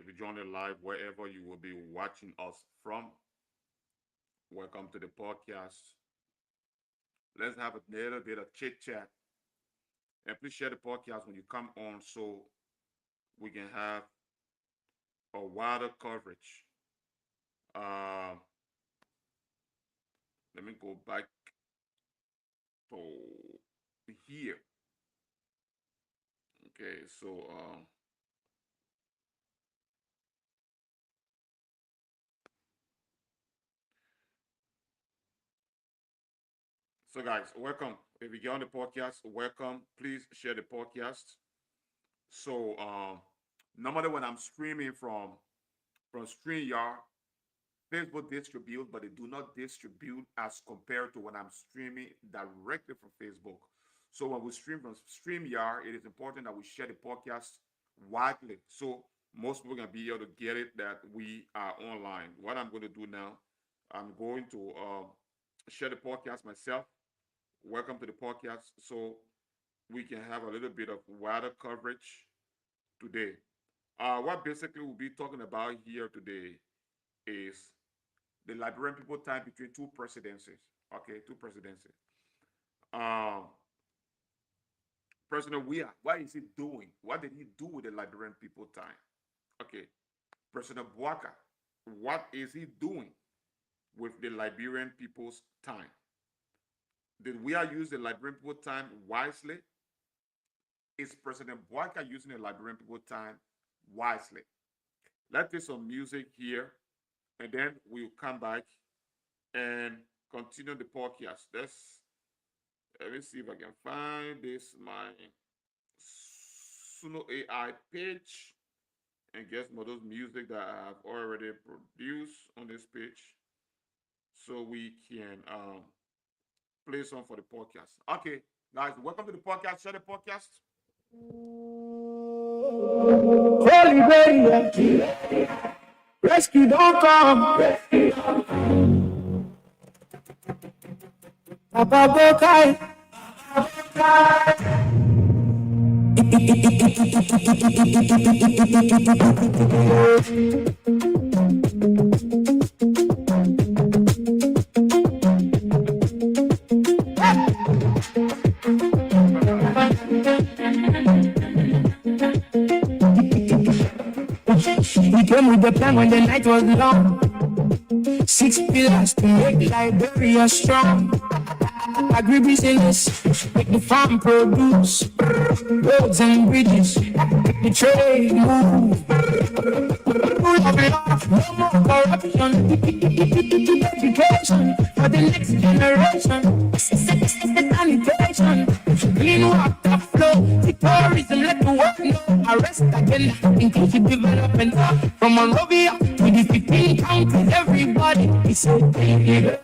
you join it live wherever you will be watching us from. Welcome to the podcast. Let's have a little bit of chit chat. And please share the podcast when you come on so we can have a wider coverage. Uh, Let me go back to here. Okay, so guys, welcome. If you get on the podcast, welcome. Please share the podcast. So normally when I'm streaming from StreamYard, Facebook distribute, but they do not distribute as compared to when I'm streaming directly from Facebook. So when we stream from StreamYard, it is important that we share the podcast widely. So most people can be able to get it that we are online. What I'm going to do now, I'm going to share the podcast myself. Welcome to the podcast. So we can have a little bit of wider coverage today. What basically we'll be talking about here today is the Liberian people time between two presidencies. Okay, two presidencies. Um, President Weah, what is he doing? What did he do with the Liberian people time? Okay, President Boaka, what is he doing with the Liberian people's time? Did Weah use the Liberian people time wisely? Is President Boaka using the Liberian people time wisely? Let's take some music here and then we'll come back and continue the podcast. Let me see if I can find this my Suno AI page and get some of those music that I have already produced on this page so we can play some for the podcast. Okay, guys, welcome to the podcast. Share the podcast. Holy baby, rescue don't come. Papa go kai. We came with the plan when the night was long. 6 pillars to make Liberia strong. Agribusiness, make the farm produce. Roads and bridges, make the trade move. Rule of law, no more corruption. Education for the next generation. Sanitation, clean water flow. Tourism, let the world know. Arrest again, inclusive development. From Monrovia to the 15 counties, everybody is so Liberia,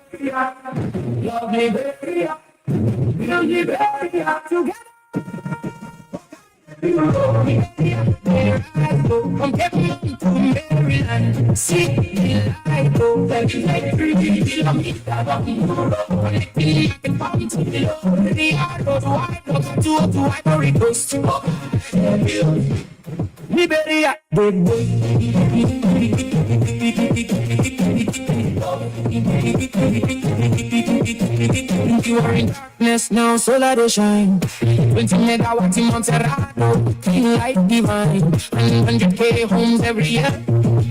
love Liberia, build Liberia together. From Cape to Maryland, see the light go. Like 3 kilometers of Europe, connecting like a farm to the low. The arrow to white, to Ivory Coast. Liberia, you are in darkness now, solar they shine. 20 megawatts in Montserrat, clean light divine. And 100K homes every year.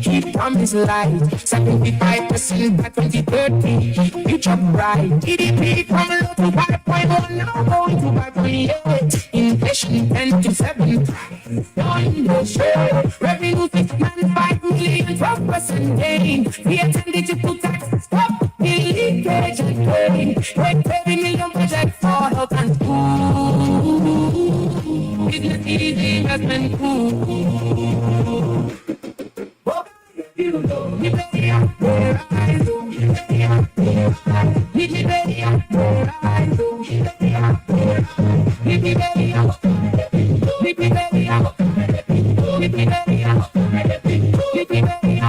Keep promise light, 75% by 2030. Future bright. GDP from low to 5.1, now going to 5.8. Inflation 10 to 7. On the show, revenue 6.5 million, 12% gain. VAT and digital tax, stop the leakage and pain. 30 million project for health and school. Business easy, investment cool. Liberia, where I do. Liberia, where I do. Liberia, where I do. Liberia, where I do. Liberia, Liberia, Liberia, Liberia.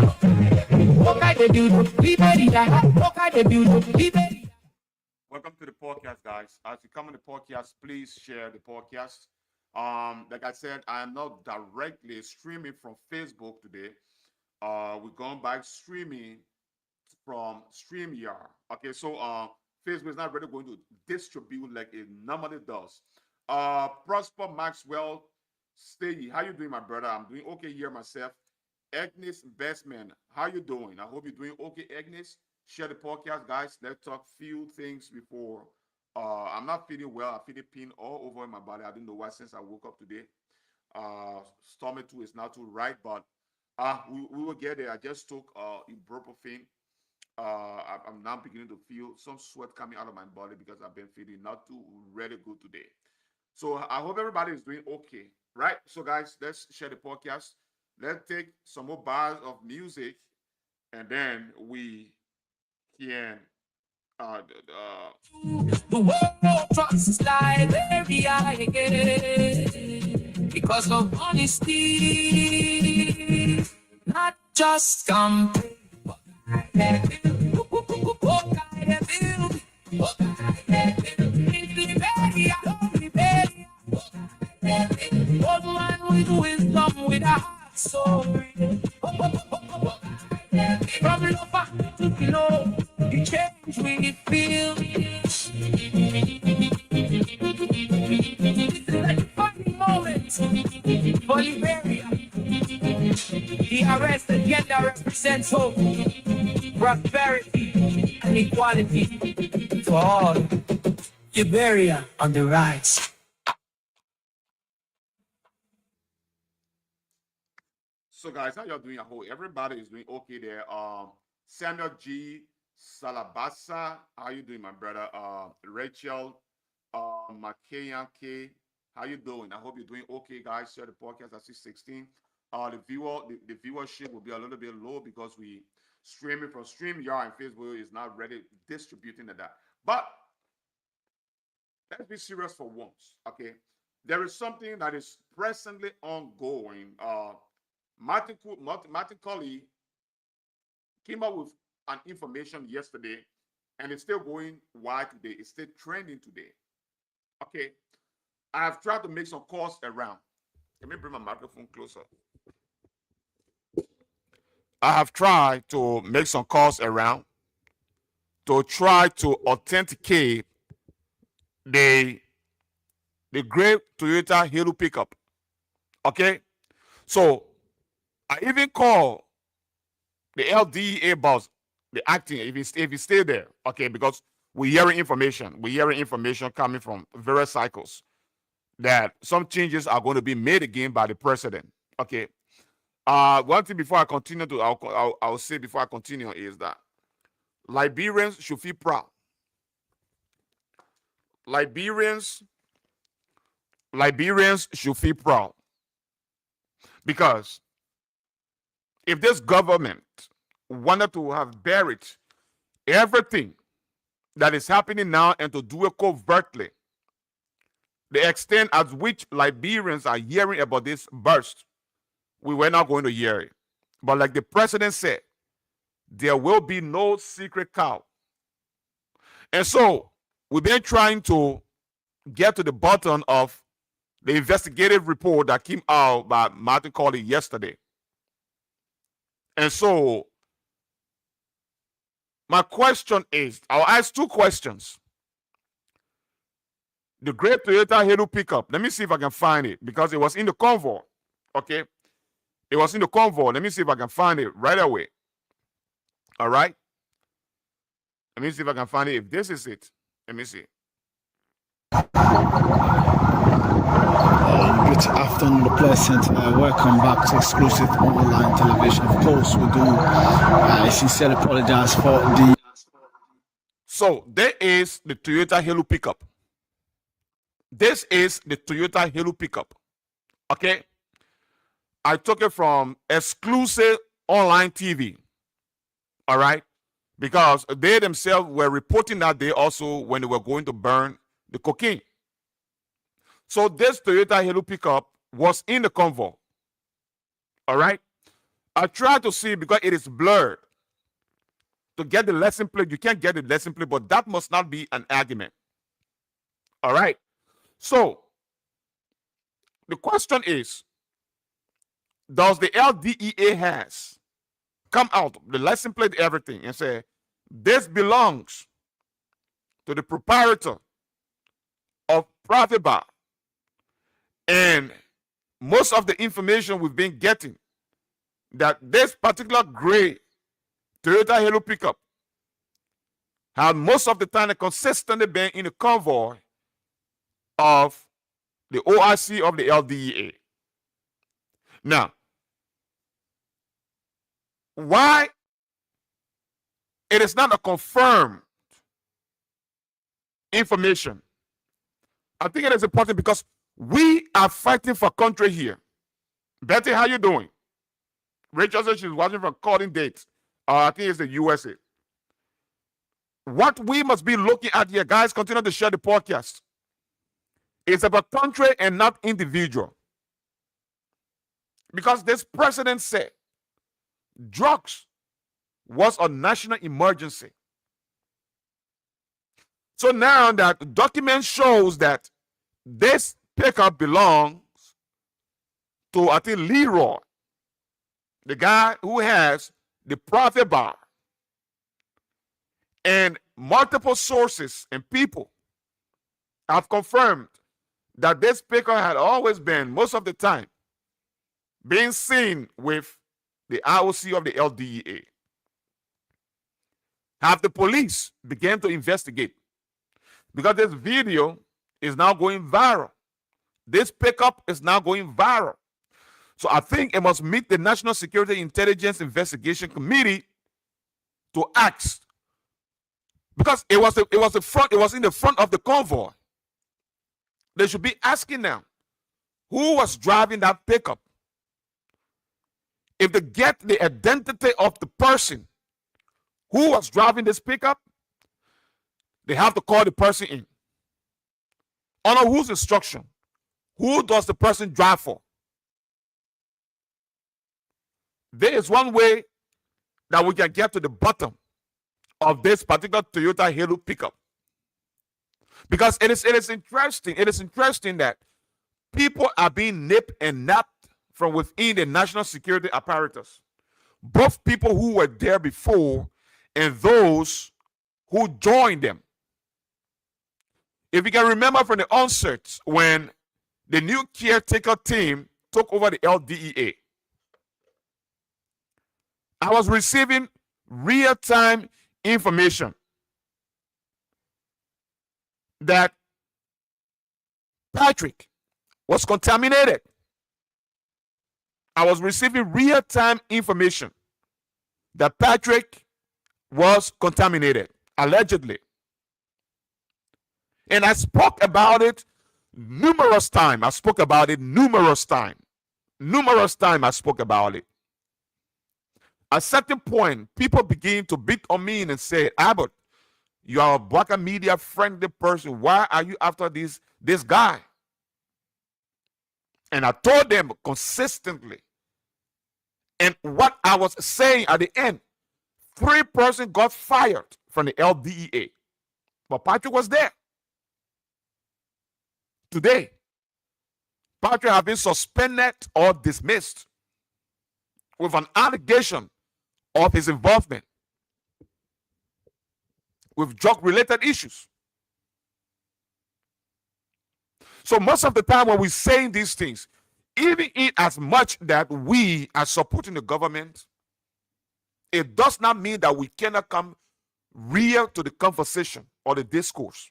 What kind of beauty? Liberia, what kind of beauty? Welcome to the podcast, guys. As you come on the podcast, please share the podcast. Like I said, I am not directly streaming from Facebook today. We're going back streaming from StreamYard. Okay, so Facebook is not really going to distribute like it normally does. Prosper Maxwell Stay, how you doing, my brother? I'm doing okay here myself. Agnes Bestman, how you doing? I hope you're doing okay, Agnes. Share the podcast, guys. Let's talk few things before. I'm not feeling well. I feel the pain all over my body. I don't know why since I woke up today. Stomach too is not too right, but we will get there. I just took ibuprofen. I'm now beginning to feel some sweat coming out of my body because I've been feeling not too really good today. So I hope everybody is doing okay, right? So guys, let's share the podcast. Let's take some more bars of music, and then we can. The world trusts Liberia again because of honesty, not just campaign. Old man with wisdom, with a heart so real. From lover to below, the change we feel. It's like a funny moment for Liberia. The arrest agenda represents hope, prosperity, and equality for all. Liberia on the rise. So guys, how y'all doing? I hope everybody is doing okay there. Samuel G. Salabasa, how you doing, my brother? Rachel, Makayan K, how you doing? I hope you're doing okay, guys. Share the podcast at 616. The viewership will be a little bit low because we streaming from StreamYard and Facebook is not ready distributing that. But let's be serious for once, okay? There is something that is presently ongoing. Martin Colley came up with an information yesterday, and it's still going wide today. It's still trending today. Okay, I have tried to make some calls around. Let me bring my microphone closer. I have tried to make some calls around to try to authenticate the the great Toyota Halo pickup. Okay, so I even call the LDA boss, the acting, if he stay there, okay, because we're hearing information coming from various cycles that some changes are going to be made again by the president. Okay. One thing before I continue to, I'll say before I continue is that Liberians should feel proud. Liberians should feel proud because if this government wanted to have buried everything that is happening now and to do it covertly, the extent at which Liberians are hearing about this burst, we were not going to hear it. But like the president said, there will be no secret cow. And so we've been trying to get to the bottom of the investigative report that came out by Martin Colley yesterday. And so my question is, I'll ask two questions. The great Toyota Halo pickup, let me see if I can find it because it was in the convoy. Okay. It was in the convoy. Let me see if I can find it right away. All right. Let me see if I can find it. If this is it, let me see. Good afternoon, Pleasant. Welcome back to exclusive online television. Of course, we do. I sincerely apologize for the. So there is the Toyota Halo pickup. This is the Toyota Halo pickup. Okay. I took it from exclusive online TV. All right. Because they themselves were reporting that day also when they were going to burn the cocaine. So this Toyota Halo pickup was in the convoy. All right. I tried to see because it is blurred. To get the lesson plate, you can't get the lesson plate, but that must not be an argument. All right. So The question is, does the LDEA has come out, the license plate, everything, and say, this belongs to the proprietor of Private Bar, and most of the information we've been getting that this particular gray Toyota Halo pickup had most of the time consistently been in the convoy of the OIC of the LDEA. Now, why it is not a confirmed information? I think it is important because we are fighting for country here. Betty, how you doing? Rachel says she's watching from calling dates. I think it's the USA. What we must be looking at here, guys, continue to share the podcast. It's about country and not individual. Because this president said drugs was a national emergency. So now that document shows that this pickup belongs to, I think, Leroy, the guy who has the Private Bar. And multiple sources and people have confirmed that this pickup had always been, most of the time, being seen with the IOC of the LDEA. Have the police began to investigate, because this video is now going viral. This pickup is now going viral. So I think it must meet the National Security Intelligence Investigation Committee to ask, because it was in the front of the convoy. They should be asking now, who was driving that pickup? If they get the identity of the person who was driving this pickup, they have to call the person in. Under whose instruction? Who does the person drive for? There is one way that we can get to the bottom of this particular Toyota Halo pickup. Because it is interesting. It is interesting that people are being nipped and napped from within the national security apparatus. Both people who were there before and those who joined them. If you can remember from the onset when the new caretaker team took over the LDEA, I was receiving real-time information that Patrick was contaminated. I was receiving real-time information that Patrick was contaminated, allegedly. And I spoke about it numerous times. I spoke about it numerous times. Numerous times I spoke about it. At a certain point, people begin to beat on me and say, Abbott, you are a black media friendly person. Why are you after this guy? And I told them consistently. And what I was saying at the end, 3 persons got fired from the LDEA. But Patrick was there. Today, Patrick has been suspended or dismissed with an allegation of his involvement with drug-related issues. So most of the time when we're saying these things, even in as much that we are supporting the government, it does not mean that we cannot come real to the conversation or the discourse.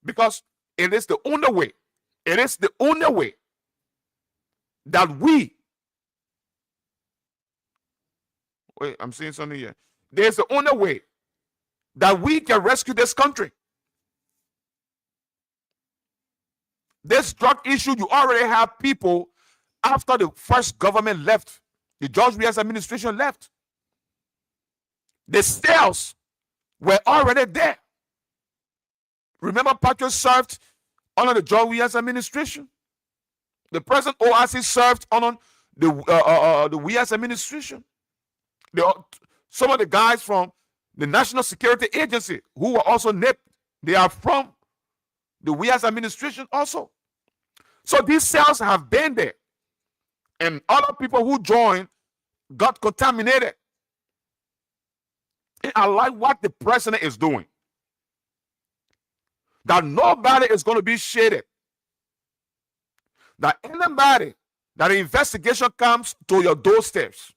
Because it is the only way, that we, wait, I'm seeing something here. There's the only way that we can rescue this country. This drug issue, you already have people after the first government left, the George Weah's administration left. The sales were already there. Remember, Patrick served under the George Weah's administration. The present OIC served under the Weah's administration. Some of the guys from the National Security Agency who were also nipped, they are from the Weah's administration also. So these cells have been there. And other people who joined got contaminated. And I like what the president is doing. That nobody is going to be shaded. That anybody that an investigation comes to your doorsteps,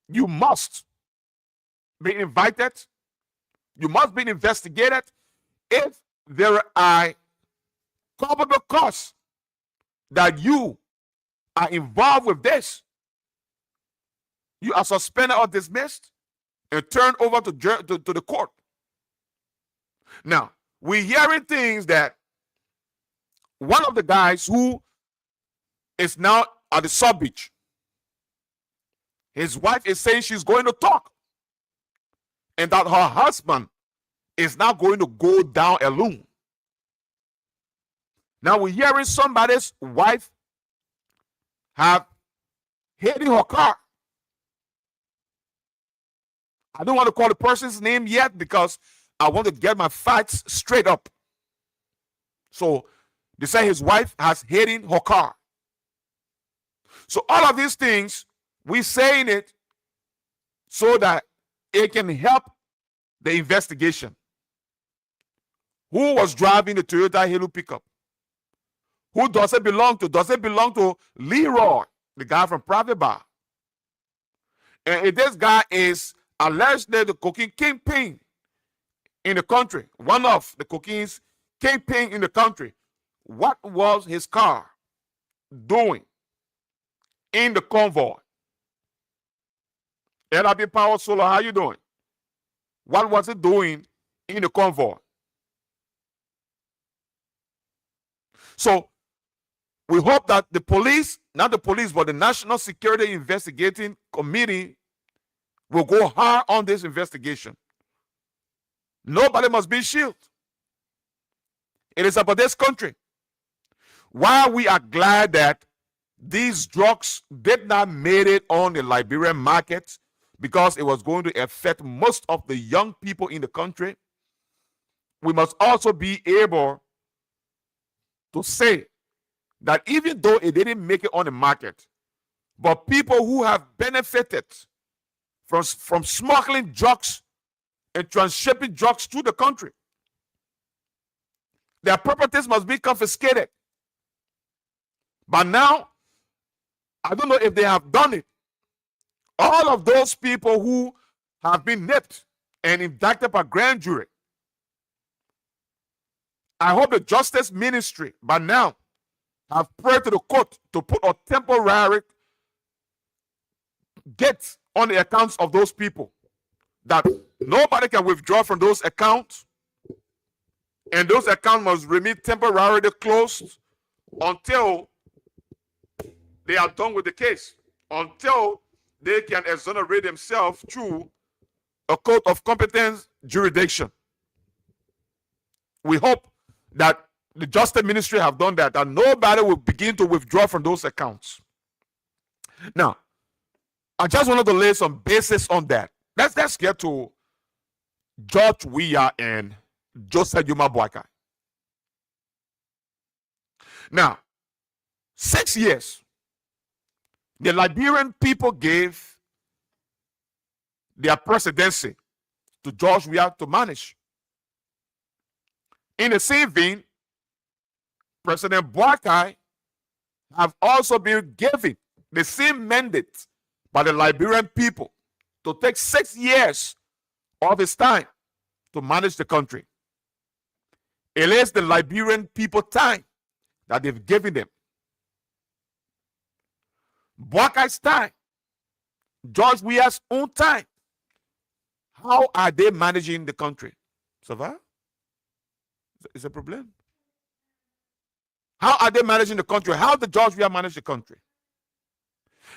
you must be invited. You must be investigated. If there are probable cause that you are involved with this, you are suspended or dismissed and turned over to the court. Now, we're hearing things that one of the guys who is now at the sub beach, his wife is saying she's going to talk, and that her husband is now going to go down alone. Now we're hearing somebody's wife have hit her car. I don't want to call the person's name yet because I want to get my facts straight up. So they say his wife has hit her car. So all of these things, we're saying it so that it can help the investigation. Who was driving the Toyota Hilux pickup? Who does it belong to? Does it belong to Leroy, the guy from Private Bar? And if this guy is allegedly the cocaine kingpin in the country, one of the cocaine's kingpin in the country, what was his car doing in the convoy? LRB Power Solar, how you doing? What was it doing in the convoy? So we hope that the police, not the police, but the National Security Investigating Committee will go hard on this investigation. Nobody must be shielded. It is about this country. While we are glad that these drugs did not make it on the Liberian market because it was going to affect most of the young people in the country, we must also be able to say that even though it didn't make it on the market, but people who have benefited from smuggling drugs and transshipping drugs to the country, their properties must be confiscated. But now, I don't know if they have done it. All of those people who have been nipped and indicted by grand jury, I hope the Justice Ministry by now have prayed to the court to put a temporary gate on the accounts of those people, that nobody can withdraw from those accounts, and those accounts must remain temporarily closed until they are done with the case, until they can exonerate themselves through a court of competence jurisdiction. We hope that the Justice Ministry have done that, and nobody will begin to withdraw from those accounts. Now, I just wanted to lay some basis on that. Let's get to George Weah and Joseph Yuma Boakai. Now, 6 years, the Liberian people gave their presidency to George Weah to manage. In the same vein, President Boakai have also been given the same mandate by the Liberian people to take 6 years of his time to manage the country. It is the Liberian people time that they've given them. Boakai's time, George Weah's own time. How are they managing the country? Ça va? Is a problem? How are they managing the country? How did George Weah manage the country?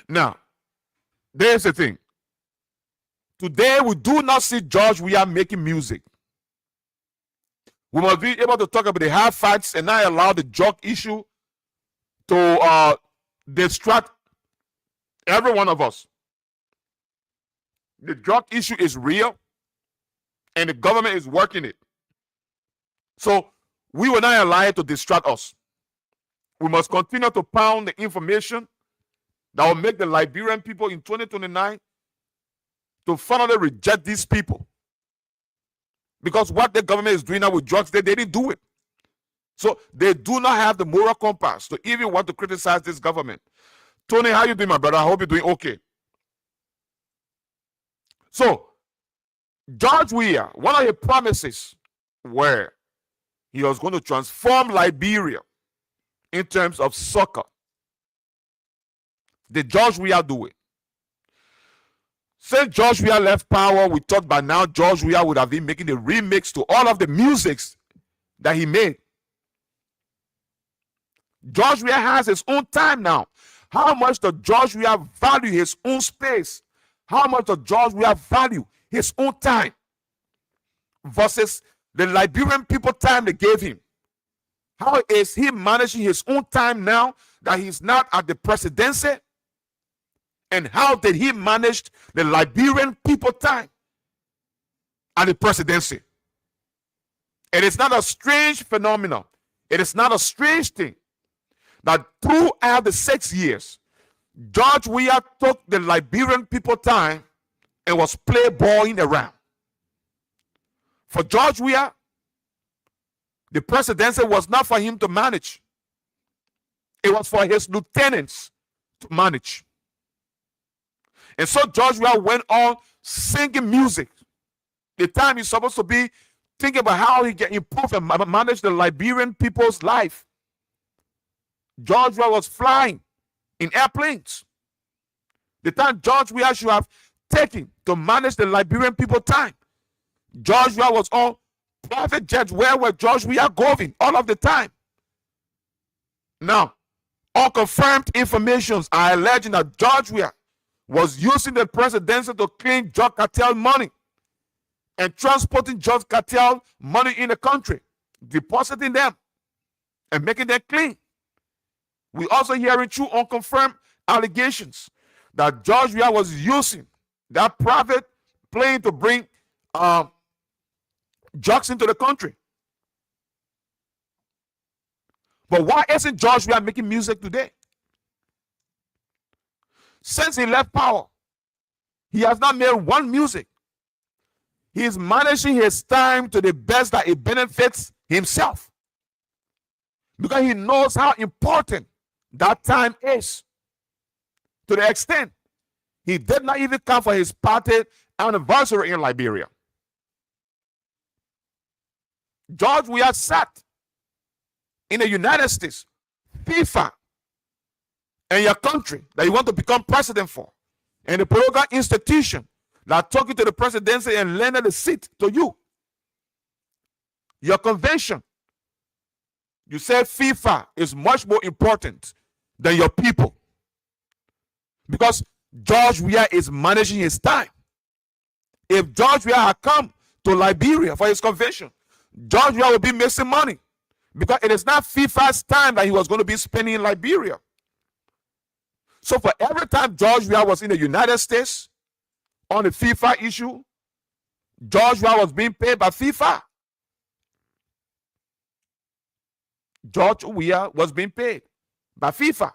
Now, there's the thing. Today, we do not see George Weah making music. We must be able to talk about the hard facts and not allow the drug issue to distract every one of us. The drug issue is real, and the government is working it. So we will not allow it to distract us. We must continue to pound the information that will make the Liberian people in 2029 to finally reject these people. Because what the government is doing now with drugs, they didn't do it. So they do not have the moral compass to even want to criticize this government. Tony, how you doing, my brother? I hope you're doing okay. So, George Weah, one of his promises were he was going to transform Liberia in terms of soccer. Did George Weah do it? Since George Weah left power, we thought by now George Weah would have been making a remix to all of the musics that he made. George Weah has his own time now. How much does George Weah value his own space? How much does George Weah value his own time versus the Liberian people time they gave him? How is he managing his own time now that he's not at the presidency? And how did he manage the Liberian people time at the presidency? It is not a strange phenomenon. It is not a strange thing that throughout the 6 years, George Weah took the Liberian people time and was playboying around. For George Weah, the presidency was not for him to manage. It was for his lieutenants to manage. And so George Weah went on singing music. The time he's supposed to be thinking about how he can improve and manage the Liberian people's life. George Weah was flying in airplanes. The time George Weah should have taken to manage the Liberian people time. George Weah was on private jets. Where were George Weah going all of the time? Now, unconfirmed informations are alleging that George Weah was using the presidency to clean drug cartel money and transporting drug cartel money in the country, depositing them and making them clean. We also hearing true unconfirmed allegations that George Weah was using that private plane to bring drugs into the country. But why isn't George Weah making music today? Since he left power, he has not made one music. He is managing his time to the best that it benefits himself. Because he knows how important that time is. To the extent he did not even come for his party anniversary in Liberia. George Weah sat in the United States, FIFA, and your country that you want to become president for, and the political institution that took you to the presidency and lended the seat to you. Your convention, you said FIFA is much more important than your people. Because George Weah is managing his time. If George Weah had come to Liberia for his convention, George Weah would be missing money. Because it is not FIFA's time that he was going to be spending in Liberia. So for every time George Weah was in the United States on the FIFA issue, George Weah was being paid by FIFA. George Weah was being paid by FIFA.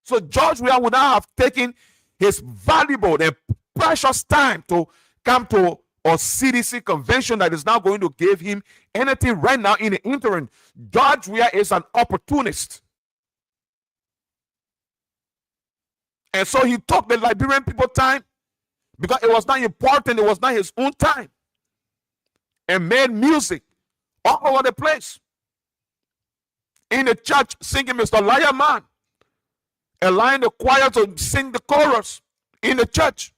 So George Weah would not have taken his valuable and precious time to come to a CDC convention that is now going to give him anything right now in the interim. George Weah is an opportunist. And so he took the Liberian people time because it was not important, it was not his own time, and made music all over the place. In the church, singing Mr. Liar Man, allowing the choir to sing the chorus in the church.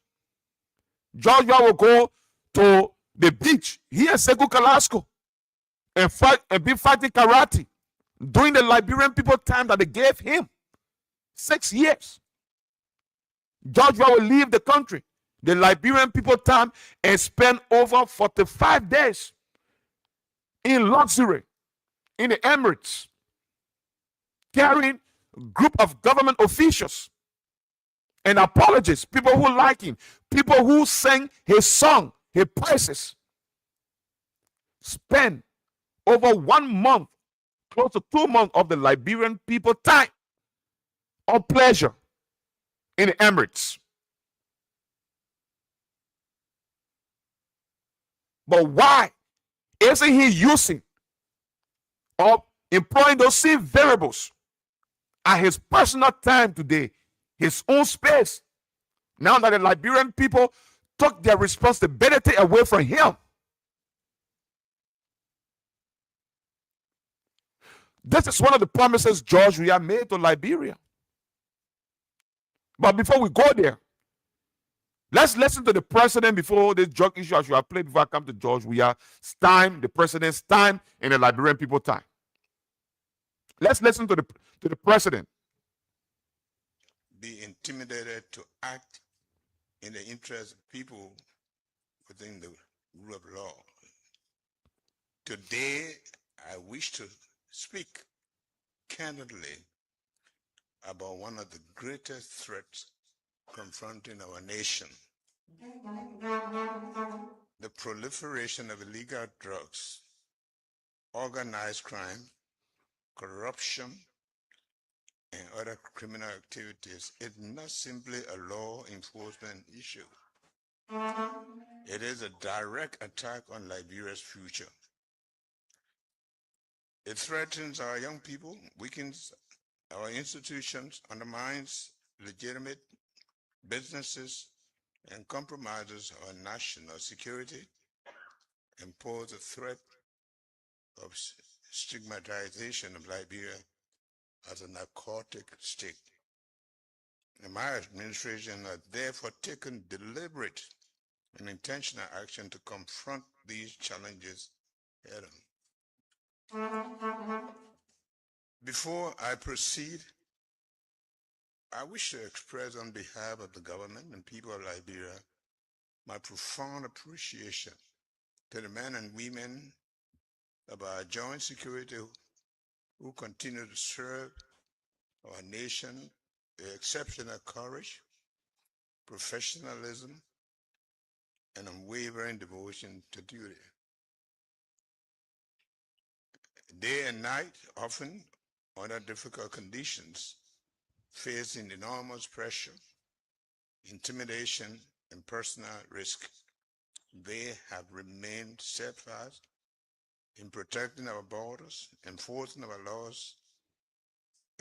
George Weah will go to the beach here in Sekou Kalasco and fight and be fighting karate during the Liberian people time that they gave him 6 years. George Weah will leave the country, the Liberian people time, and spend over 45 days in luxury in the Emirates, carrying a group of government officials and apologists, people who like him, people who sing his song, his praises. Spend over 1 month, close to 2 months of the Liberian people time of pleasure in the Emirates. But why isn't he using or employing those same variables at his personal time today, his own space, now that the Liberian people took their responsibility away from him? This is one of the promises George Weah made to Liberia. But before we go there, let's listen to the president before this drug issue I should have played before I come to George Weah's time, the president's time, and the Liberian people's time. Let's listen to the president. Be intimidated to act in the interest of people within the rule of law. Today, I wish to speak candidly about one of the greatest threats confronting our nation: the proliferation of illegal drugs, organized crime, corruption, and other criminal activities. It's not simply a law enforcement issue. It is a direct attack on Liberia's future. It threatens our young people, weakens our institutions, undermines legitimate businesses, and compromises our national security, and poses a threat of stigmatization of Liberia as a narcotic state. And my administration has therefore taken deliberate and intentional action to confront these challenges head on. Before I proceed, I wish to express on behalf of the government and people of Liberia my profound appreciation to the men and women of our joint security who continue to serve our nation with exceptional courage, professionalism, and unwavering devotion to duty. Day and night, often under difficult conditions, facing enormous pressure, intimidation, and personal risk, they have remained steadfast in protecting our borders, enforcing our laws,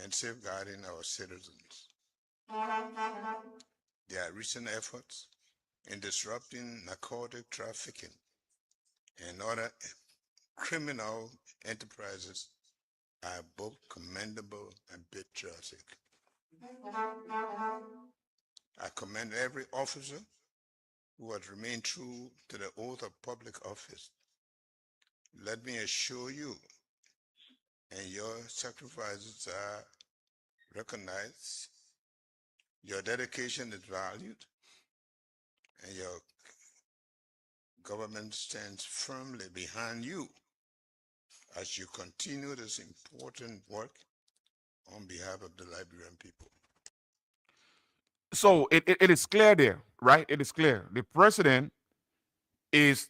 and safeguarding our citizens. Their recent efforts in disrupting narcotic trafficking and other criminal enterprises are both commendable and patriotic. I commend every officer who has remained true to the oath of public office. Let me assure you, and your sacrifices are recognized, your dedication is valued, and your government stands firmly behind you as you continue this important work on behalf of the Liberian people. So it is clear there, right? It is clear. The president is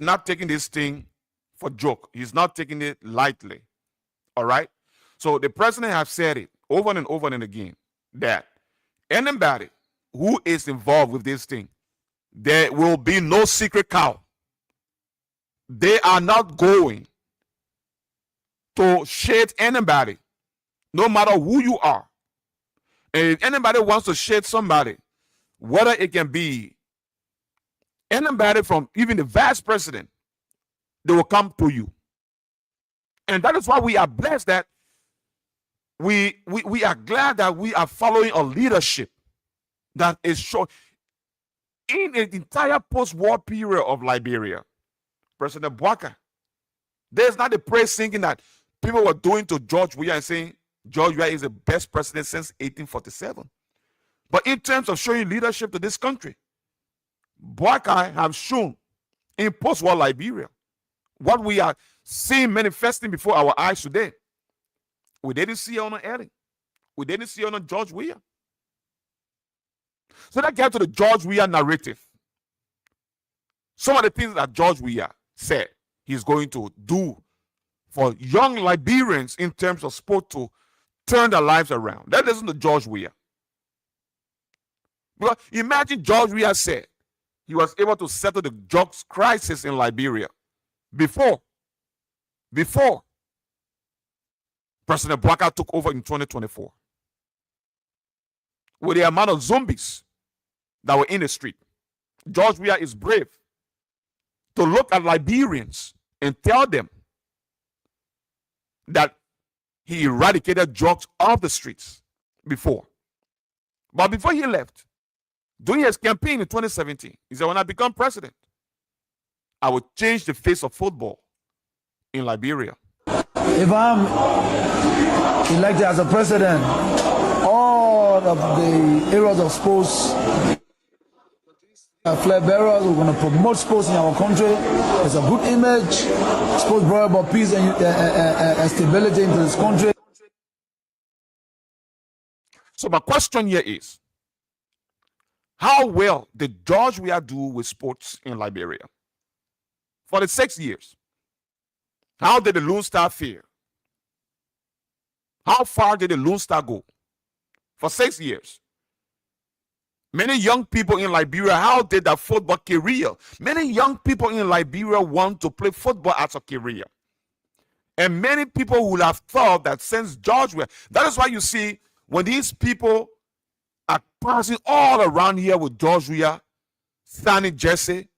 not taking this thing for joke. He's not taking it lightly. All right? So the president has said it over and over and again that anybody who is involved with this thing, there will be no secret cow. They are not going to shade anybody, no matter who you are. And if anybody wants to shade somebody, whether it can be anybody from even the vice president, they will come to you. And that is why we are blessed that we are glad that we are following a leadership that is showing in the entire post-war period of Liberia. President Bwaka, there's not a praise singing that people were doing to George Weah and saying George Weah is the best president since 1847. But in terms of showing leadership to this country, Bwaka have shown in post-war Liberia what we are seeing manifesting before our eyes today. We didn't see it on Eddie. We didn't see it on George Weah. So let's get to the George Weah narrative. Some of the things that George Weah said he's going to do for young Liberians in terms of sport to turn their lives around. Let's listen to George Weah. Because imagine George Weah said he was able to settle the drugs crisis in Liberia before President Bleh took over in 2024. With the amount of zombies that were in the street, George Weah is brave to look at Liberians and tell them that he eradicated drugs off the streets before. But before he left, during his campaign in 2017, he said, when I become president, I will change the face of football in Liberia. If I'm elected as a president, all of the areas of sports, flag bearers, we're going to promote sports in our country. It's a good image. Sports brought about peace and stability into this country. So my question here is, how well did George Weah do with sports in Liberia? For the 6 years, how did the Lone Star fare? How far did the Lone Star go? For 6 years. Many young people in Liberia, how did their football career? Many young people in Liberia want to play football as a career. And many people would have thought that since George Weah, that is why you see when these people are passing all around here with George Weah, signing jersey,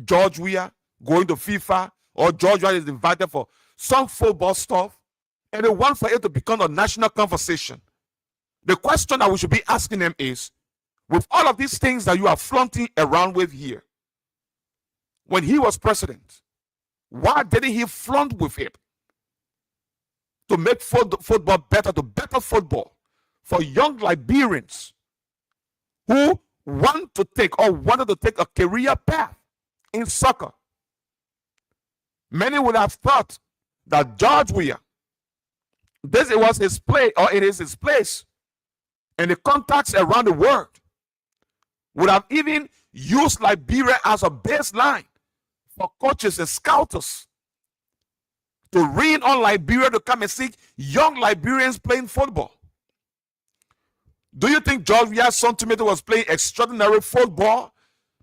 George Weah going to FIFA, or George Weah is invited for some football stuff, and they want for it to become a national conversation. The question that we should be asking them is, with all of these things that you are flaunting around with here, when he was president, why didn't he flaunt with it to make football better, to better football for young Liberians who want to take or wanted to take a career path in soccer? Many would have thought that George Weah, this was his place, or it is his place, and the contacts around the world would have even used Liberia as a baseline for coaches and scouters to rein on Liberia to come and see young Liberians playing football. Do you think George Weah's son Timothy was playing extraordinary football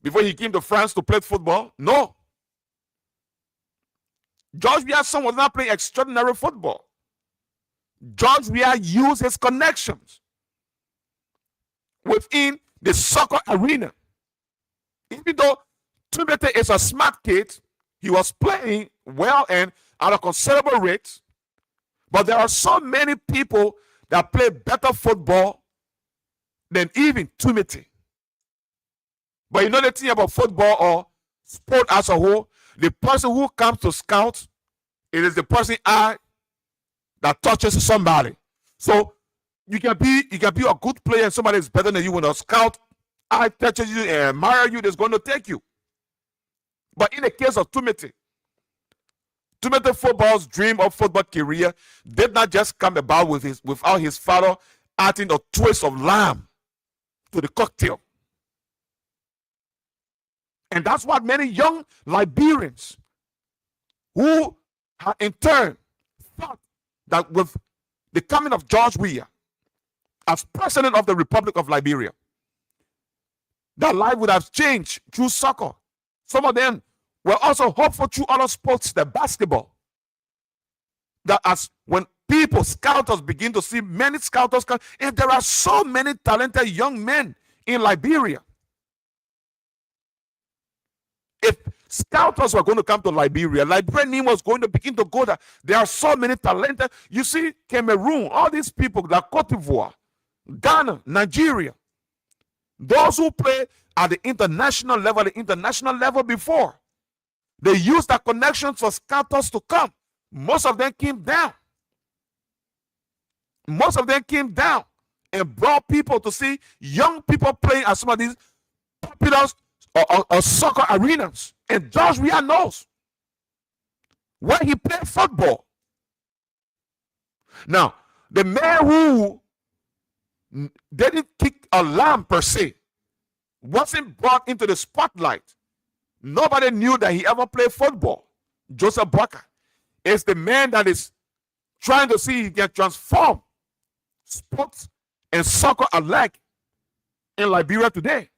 before he came to France to play football? No. George Weah's son was not playing extraordinary football. George Weah used his connections within the soccer arena. Even though Timothy is a smart kid, he was playing well and at a considerable rate. But there are so many people that play better football than even Timothy. But you know the thing about football or sport as a whole, the person who comes to scout, it is the person eye that touches somebody. So you can be a good player and somebody is better than you. When a scout eye touches you and admire you, that's going to take you. But in the case of Timothy football's dream of football career did not just come about without his father adding a twist of lamb to the cocktail. And that's what many young Liberians who have in turn thought that with the coming of George Weah as president of the Republic of Liberia, their life would have changed through soccer. Some of them were also hopeful through other sports, the basketball. That as when people, scouters, begin to see many scouters come, and there are so many talented young men in Liberia. If scouters were going to come to Liberia, Liberian was going to begin to go there. There are so many talented. You see, Cameroon, all these people, like Cote d'Ivoire, Ghana, Nigeria, those who play at the international level before, they used their connections for scouters to come. Most of them came down. Most of them came down and brought people to see young people playing at some of these popular or soccer arenas. And George Weah knows where he played football. Now, the man who didn't kick a lamb per se wasn't brought into the spotlight. Nobody knew that he ever played football. Joseph Bleh. is the man that is trying to see he can transform sports and soccer alike in Liberia today.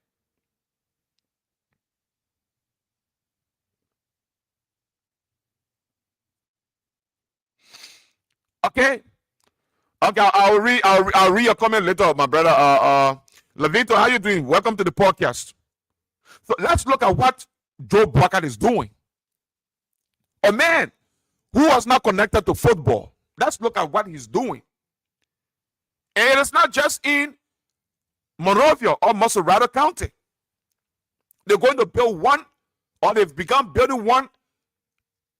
Okay. Okay, I'll read your comment later, my brother. Levito, how you doing? Welcome to the podcast. So let's look at what Joe Bucket is doing. A man who was not connected to football. Let's look at what he's doing. And it's not just in Monrovia or Maserati County. They're going to build one, or they've begun building one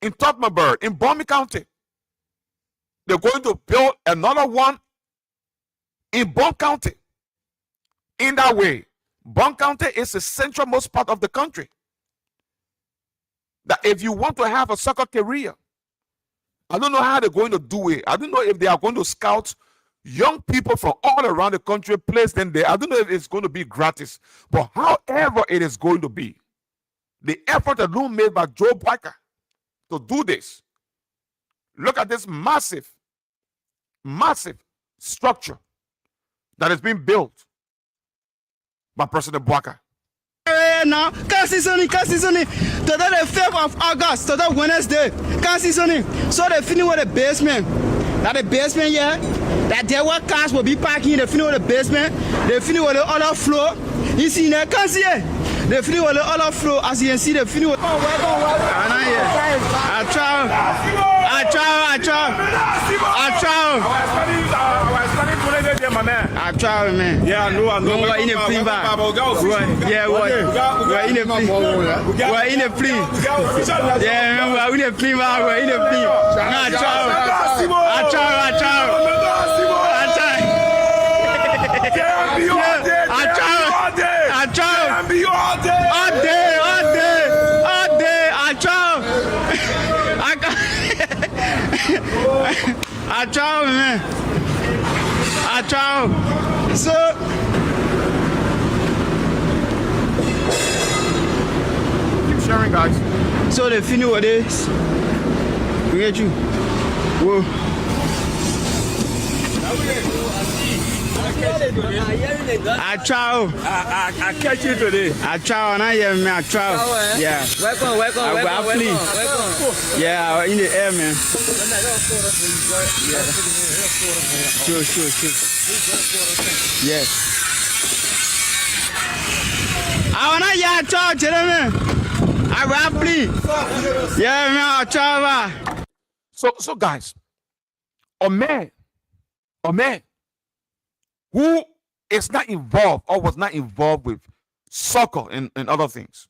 in Tottenburg, in Bomi County. They're going to build another one in Bon County. In that way, Bon County is the centralmost part of the country. That if you want to have a soccer career, I don't know how they're going to do it. I don't know if they are going to scout young people from all around the country, place them there. I don't know if it's going to be gratis. But however it is going to be, the effort alone made by Joe Bucket to do this. Look at this massive structure that is being built by President Bucket. Now, can't see Today the 5th of August, today Wednesday. Can't see So they finish with the basement. That the basement here, that there were cars will be parking. They finish with the basement. They finish with the other floor. You see there, can't see it. They finish with the other floor. As you can see, they finish with. I try, man. Yeah, I know. We're in a plea. Yeah, we're in a plea. We're in a plea. Yeah, we're in a plea. We're in a plea. I try, man. I try. So Keep sharing, guys. So they finish with this. We get you. Whoa. I try. I catch you today. I try and I hear me. I try. Yeah. Welcome. Yeah, in the air, man. Sure. Yes. I wanna hear talk to them, man. I will please. Yeah, man. I try. So guys, a man who is not involved or was not involved with soccer and other things.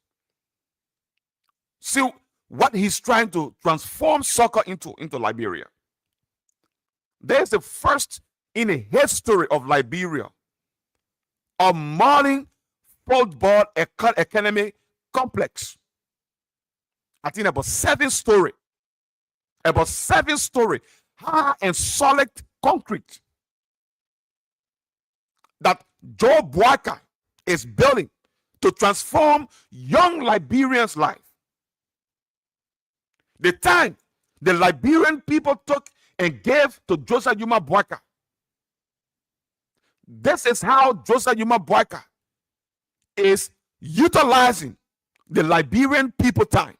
See what he's trying to transform soccer into Liberia. There's the first in the history of Liberia a modern football academy complex. I think about 7-story. About 7-story, high and solid concrete that Joe Bucket is building to transform young Liberians' life. The time the Liberian people took and gave to Joseph Yuma Bucket. This is how Joseph Yuma Bucket is utilizing the Liberian people time.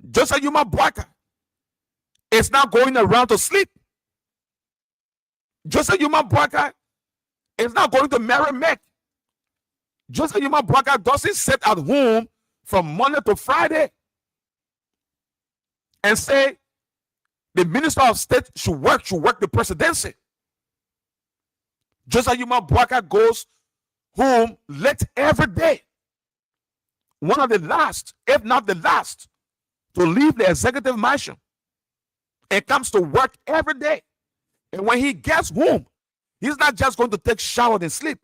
Joseph Yuma Bucket is not going around to sleep. Joseph Yuma Bucket is not going to marry Meg. Joseph Yuma Bucket doesn't sit at home from Monday to Friday and say the Minister of State should work the presidency. Joseph Yuma Bucket goes home late every day. One of the last, if not the last, to leave the executive mansion and comes to work every day. And when he gets home, he's not just going to take shower and sleep.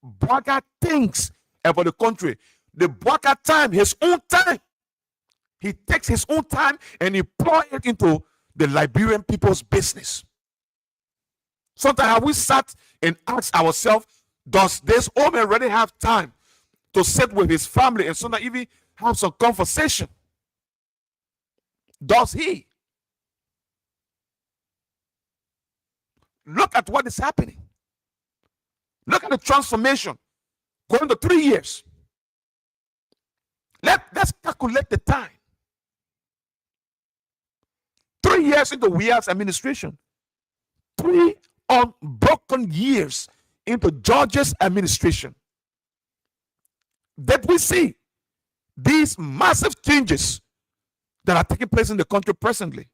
Bucket thinks about the country. The Bucket time, his own time. He takes his own time and he pour it into the Liberian people's business. Sometimes have we sat and asked ourselves, does this old man really have time to sit with his family and sometimes even have some conversation does he? Look at what is happening. Look at the transformation going to 3 years. Let's calculate the time. 3 years into Weah's administration. 3 unbroken years into George's administration. That we see these massive changes that are taking place in the country presently.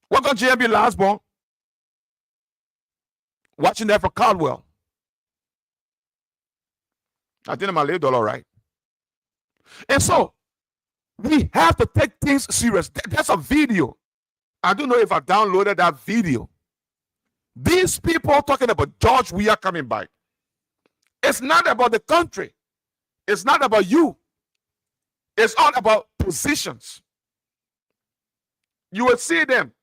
Welcome, JMB Lasborn. Watching there for Caldwell. I think I'm a all right. And so, we have to take things serious. There's a video. I don't know if I downloaded that video. These people talking about George Weah coming back. It's not about the country. It's not about you. It's all about positions. You will see them.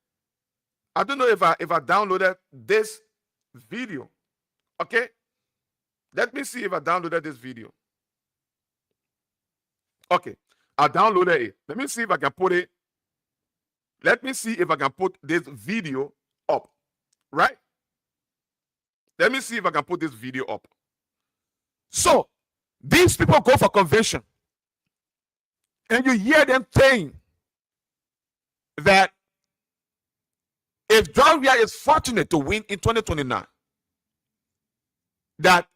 I don't know if I downloaded this video. Okay? Let me see if I downloaded this video. Okay. I downloaded it. Let me see if I can put it. Let me see if I can put this video up. Right? Let me see if I can put this video up. So, these people go for convention. And you hear them saying that if George Weah is fortunate to win in 2029, that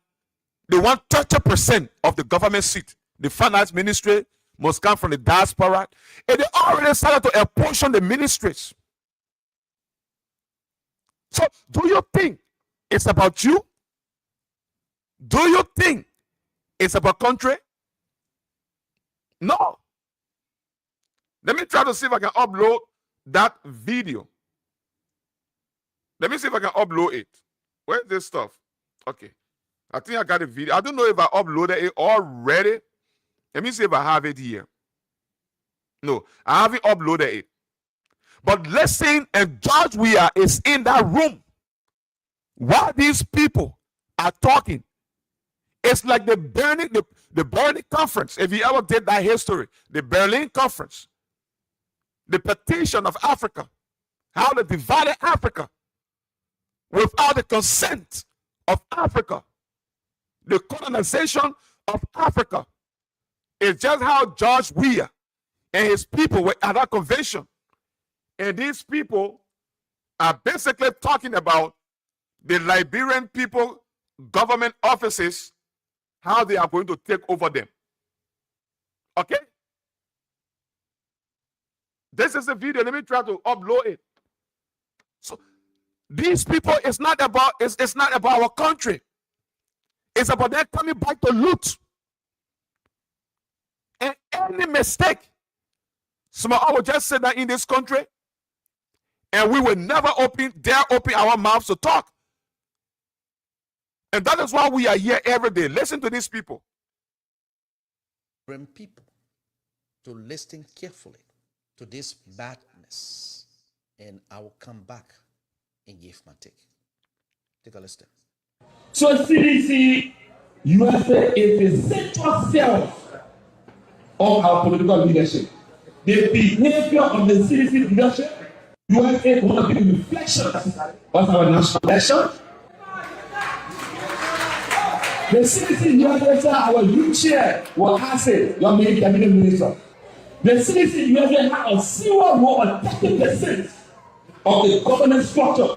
they want 30% of the government seat. The finance ministry must come from the diaspora. And they already started to apportion the ministries. So, do you think it's about you? Do you think it's about country? No. Let me try to see if I can upload that video. Let me see if I can upload it. Where's this stuff? Okay. I think I got a video. I don't know if I uploaded it already. Let me see if I have it here. No, I haven't uploaded it. But listen, and George Weah is in that room while these people are talking. It's like the Berlin Conference. If you ever did that history, the Berlin Conference, the partition of Africa, how they divided Africa without the consent of Africa, the colonization of Africa. It's just how George Weah and his people were at that convention. And these people are basically talking about the Liberian people, government offices, how they are going to take over them. Okay? This is a video. Let me try to upload it. So these people, it's not about our country. It's about them coming back to loot. And any mistake, some of us will just sit down in this country and we will never dare open our mouths to talk. And that is why we are here every day. Listen to these people. Bring people to listen carefully to this badness, and I will come back and give my take. Take a listen. So CDC USA is the central cell of our political leadership. The behavior of the CDC leadership, USA want to be a reflection of our national election. The CDC USA, our youth chair, was asking your main cabinet minister. The CDC USA had a zero more than 30% of the governance structure.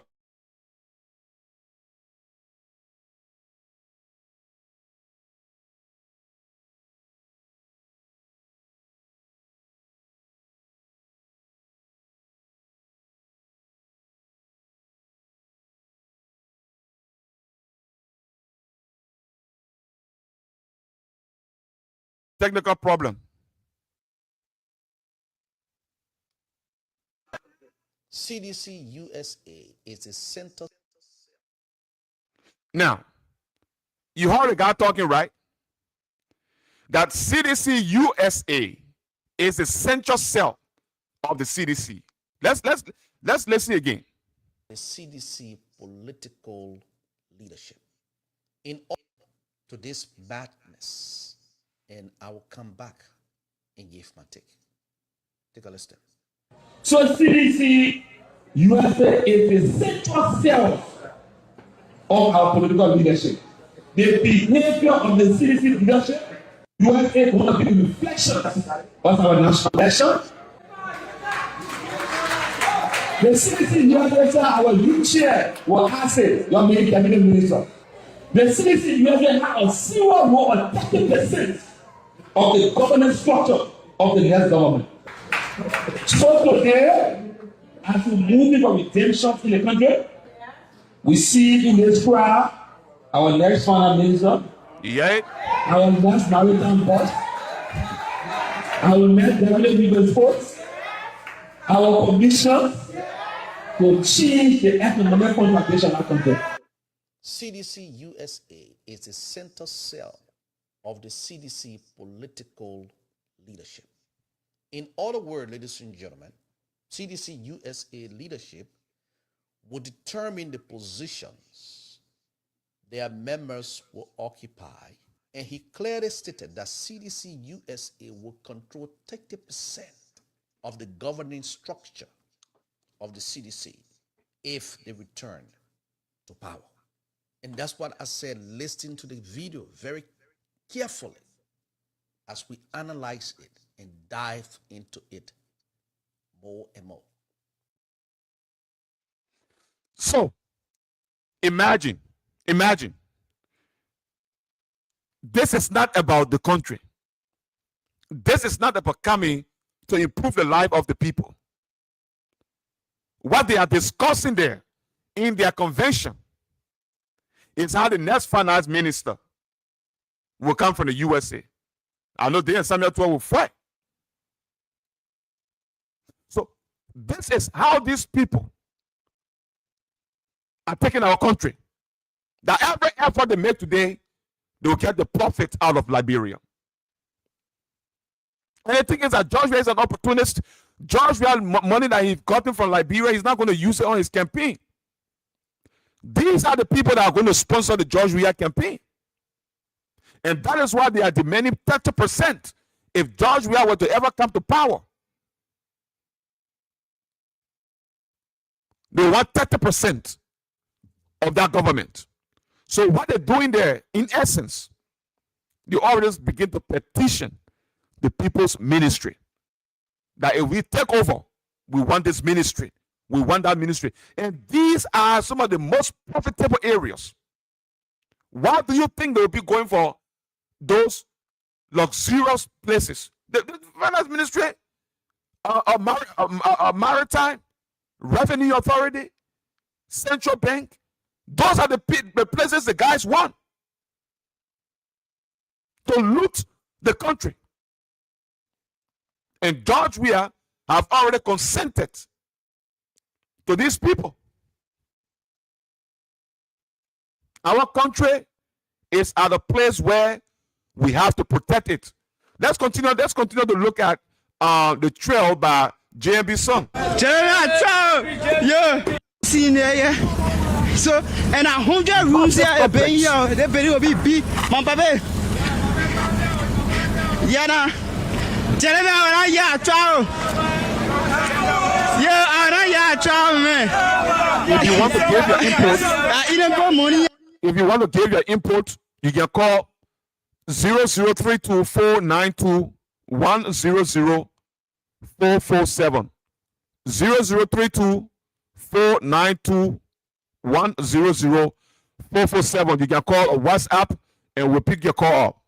Technical problem. CDC USA is a center. Now, you heard a guy talking, right? That CDC USA is the central cell of the CDC. Let's listen again. The CDC political leadership in order to this badness, and I will come back and give my take. Take a listen. So CDC USA is the central cell of our political leadership. The behavior of the CDC leadership, USA is one of the reflections of our national election. The CDC USA, our youth chair, was asking your main cabinet minister. The CDC USA has a zero role on 30% of the governance structure of the next government. So today, as we move for redemption in the country, we see in this crowd our next finance minister, our next maritime boss, our next development of sports, our commission to change the economic contradiction of our country. CDC USA is the center cell of the CDC political leadership. In other words, ladies and gentlemen, CDC USA leadership will determine the positions their members will occupy, and he clearly stated that CDC USA will control 30% of the governing structure of the CDC if they return to power. And that's what I said, listen to the video very carefully as we analyze it and dive into it more and more. So, imagine, this is not about the country. This is not about coming to improve the life of the people. What they are discussing there in their convention is how the next finance minister will come from the USA. I know they and Samuel 12 will fight. So this is how these people are taking our country. That every effort they make today, they will get the profit out of Liberia. And the thing is that George Weah is an opportunist. George Weah, money that he's gotten from Liberia, he's not going to use it on his campaign. These are the people that are going to sponsor the George Weah campaign. And that is why they are demanding 30% if George Weah were to ever come to power. They want 30% of that government. So what they're doing there, in essence, they always begin to petition the people's ministry. That if we take over, we want this ministry. We want that ministry. And these are some of the most profitable areas. Why do you think they will be going for those luxurious places? The finance ministry, maritime, revenue authority, central bank, those are the places the guys want to loot the country. And George Weah have already consented to these people. Our country is at a place where we have to protect it. Let's continue to look at the trail by JMB Song. Yeah. See there, yeah. So, and 100 rooms there, the baby will be big. My baby. Yeah, now. Tell me how I travel. Yeah, I travel, man. If you want to give your input, if you want to give your input, you can call 00324921004447. 00324921004447. You can call a WhatsApp and we'll pick your call up.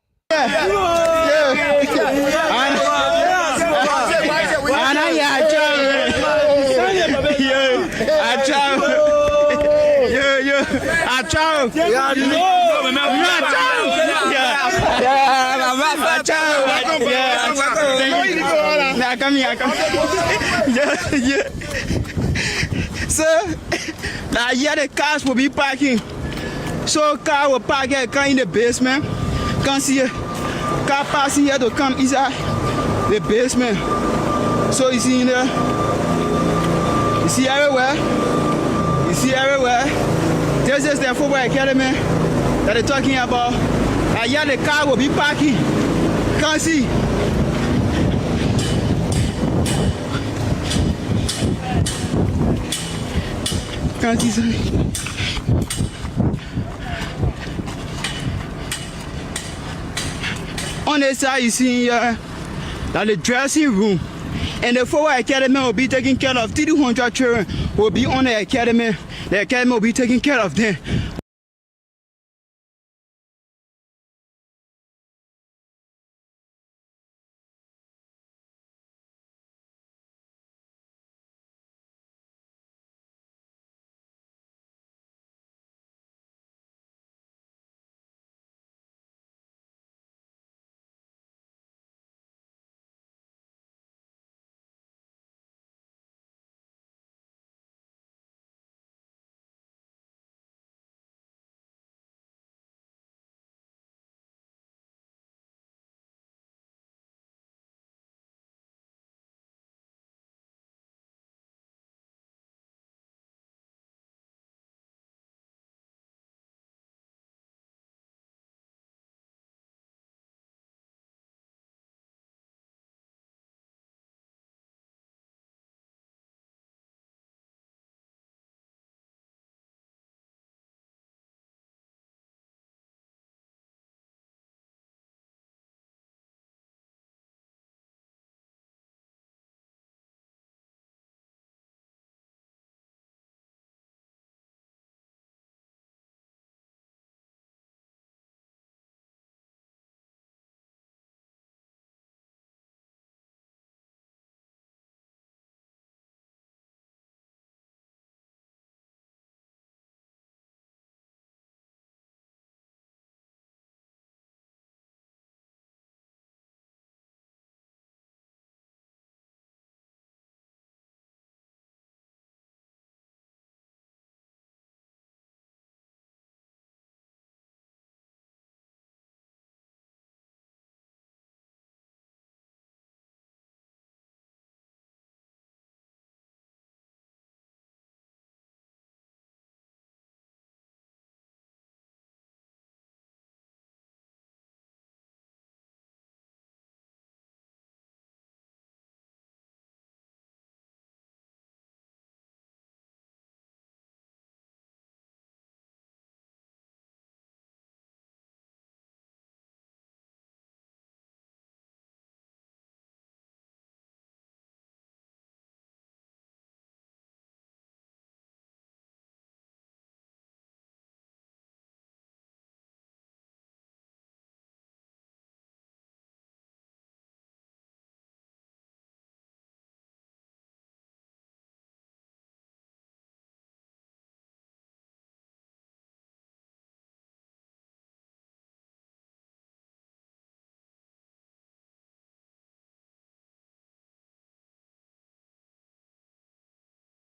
So, now here the cars will be parking. So car will park here, come in the basement. Can't see a car passing here to come inside the basement. So you see in there, you see everywhere. You see everywhere. This is the football academy that they're talking about. And here the car will be parking. Can't see. Can't see something. On this side, you see here that the dressing room and the forward academy will be taking care of 300 children will be on the academy. The academy will be taking care of them.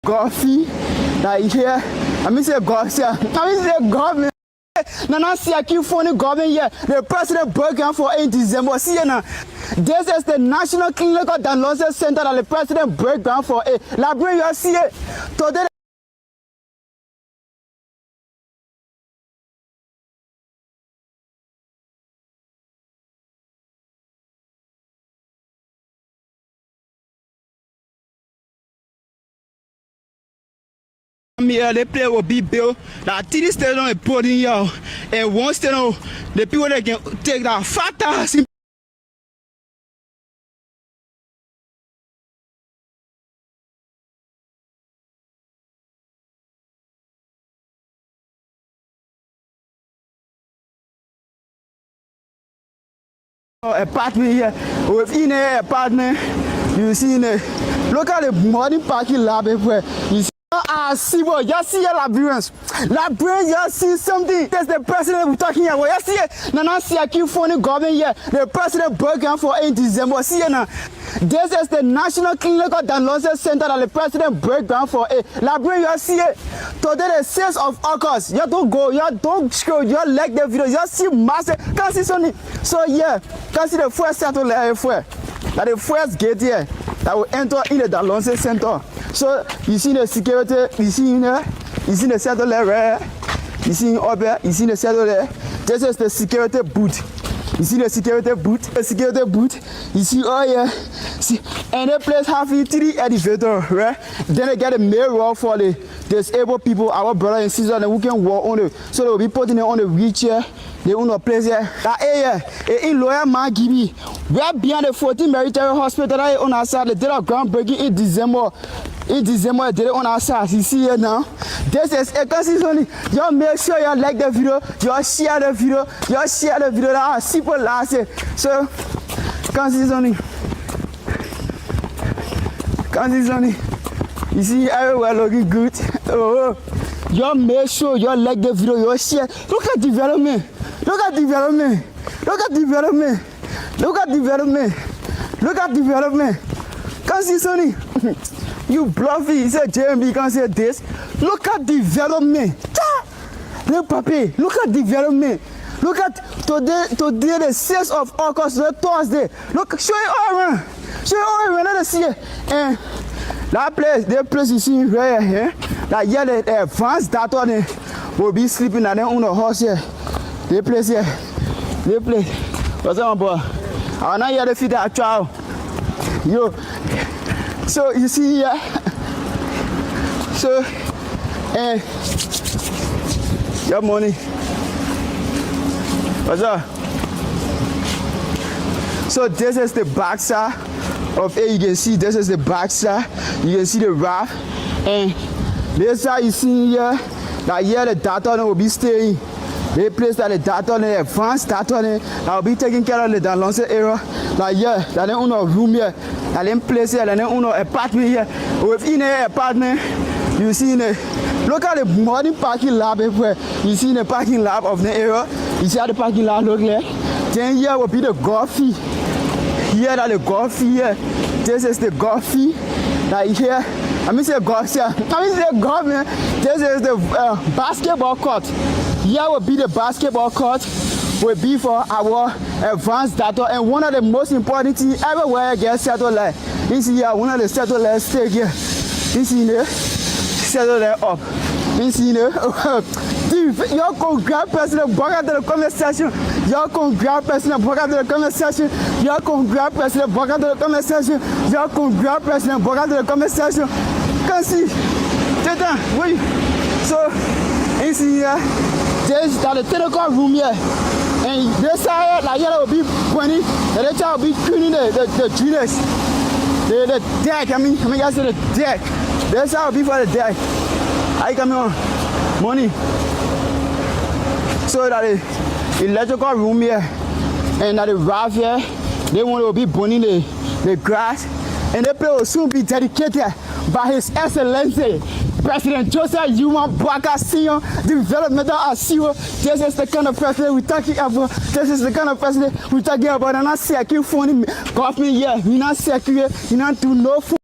Coffee, that here. I mean, say God, I mean, say government. Now, see, I keep phoning government here. The president broke down for 8 December. See, now, this is the National Clinical Diagnosis Center that the president broke down for 8. Library, you see it. Today, here, they play with big bill. That TD stay on a podium here, and one stay on the people that can take that factors. Apartment here, within a apartment, you see, look at the morning parking lot everywhere. You see. I see what you see your librarians. Librarians, you see something. That's the president we're talking about. You see it. Now see I keep phoning government here. The president broke down for 8 December. See it now. This is the National Clinical Diagnosis Center that the president broke down for 8. Librarians, you see it. Today the 6th of August. You don't go, you don't scroll, you like the video. You see massive. Can't see something. So yeah, can't see the first settle there. That the first gate here that will enter in the diagnosis center. So you see the security, you see in there, you see the settle there, you see in up there, you see the settle there. This is the security booth. You see the security booth, you see see, and the place have 3 elevator, right? Then they get a mirror for the disabled people, our brothers and sisters, who can walk on the, so they will be putting them on the wheelchair. They own a place here. That area, in lawyer man give me. We are behind the 14 military hospital that on our side. They did a groundbreaking in December. In December, they did it on our side. You see it now. This is a consistently. Y'all make sure you like the video. Y'all share the video. Y'all share the video. That super last year. So consistently. Consistently. You see everywhere looking good. Oh, y'all make sure y'all like the video. Y'all share. Look at development. Look at development. Look at development. Look at development. Look at development. Can't see Sonny. You bluffy. He said JMB can't say this. Look at development. Look, papi. Look at development. Look at today the 6th of August, Thursday. Look, show it all around. Show it all around. Let us see it. And that place you see right here. That yeah, the advanced doctor will be sleeping and then on the horse here. They place here. They place. What's up, boy? I'm not here to feed that child. Yo. So you see here. So your money. What's up? So this is the backside of it. You can see this is the backside. You can see the raft. And this side you see here. That here the doctor will be staying. They place that the doctor, the advanced doctor, that will be taking care of the Dalonce area. Like here, that they own a room here, that they place here, that they own an apartment here. Within the apartment, you see look at the modern parking lot everywhere. You see the parking lot of the area. You see how the parking lot look like. Then here will be the golf fee. Here that the golf fee here. This is the golf fee. Like here. I mean say golf here. I mean say golf man. This is the basketball court. Here will be the basketball court, will be for our advanced data, and one of the most important things everywhere gets satellite. This here, one of the satellite stay here. This here, satellite up. This here, y'all can grab President Boga to the comment section. Y'all can grab President Boga to the comment section. Y'all can grab President Boga to the comment section. Y'all can grab President Boga to the comment section. Can see, wait. So, this here. There's the telecom room here, and this side, like here, will be pointing, and this side will be cleaning the drainage, the deck. I mean, I say the deck. This side will be for the deck. I come on, money. So that the electrical room here, and that the raft here, they want to be burning the grass, and the place will soon be dedicated by His Excellency President Joseph Yuma Bwaka Senior, developmental CEO. This is the kind of president we're talking about. This is the kind of president we're talking about. And I say I keep phoning government here. We not secure. We not do no phone.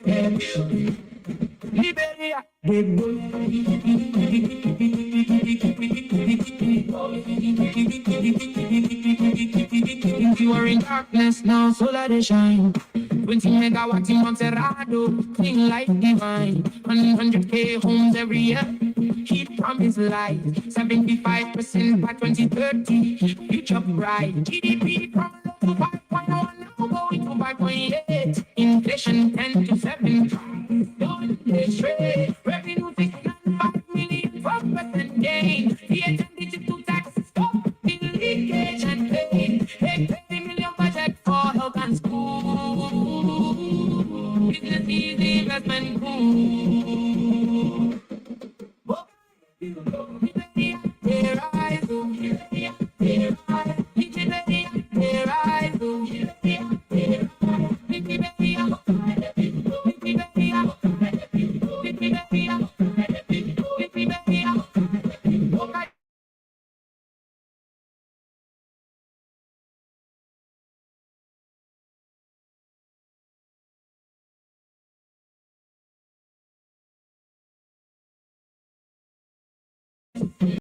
Liberia, they go. You are in darkness now, solar they shine. 20 megawatts in Monterrado, clean light divine. 100K homes every year. Heat promise light. 75% by 2030. Future bright. GDP from low to 5.1 now going to 5.8. Inflation 10 to 7.